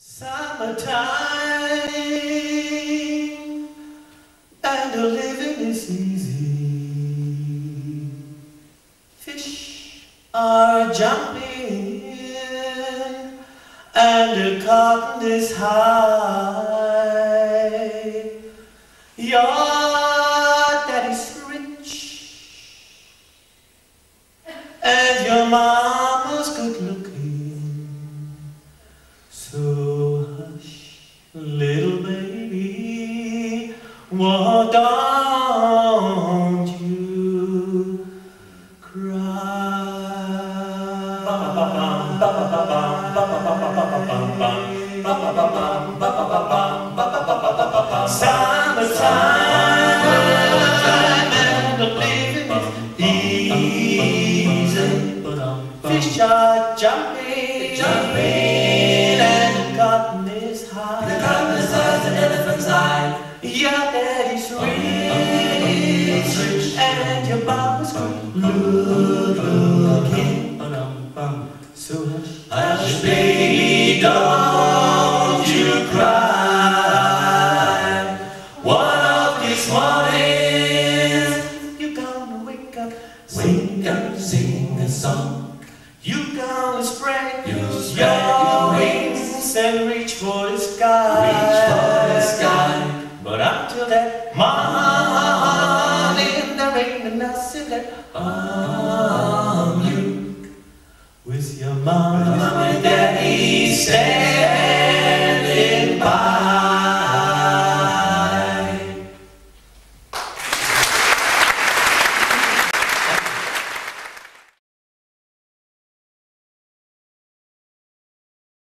Summertime and the living is easy. Fish are jumping in and the cotton is high. Your daddy's rich and your mama's good looking. So hush, little baby, why don't you cry? Summertime and the living is easy. Fish are jumping, and the cotton is high. The cotton is high as an elephant's eye. Your daddy's rich, and your mama's good looking. So hush, baby, don't you cry. One of these mornings you're gonna wake up, Wake up, sing a song. you're gonna spread You'll your spread your wings and reach for the sky. Reach for the sky. But until that morning, there ain't nothing left on you. With your mom and daddy stay.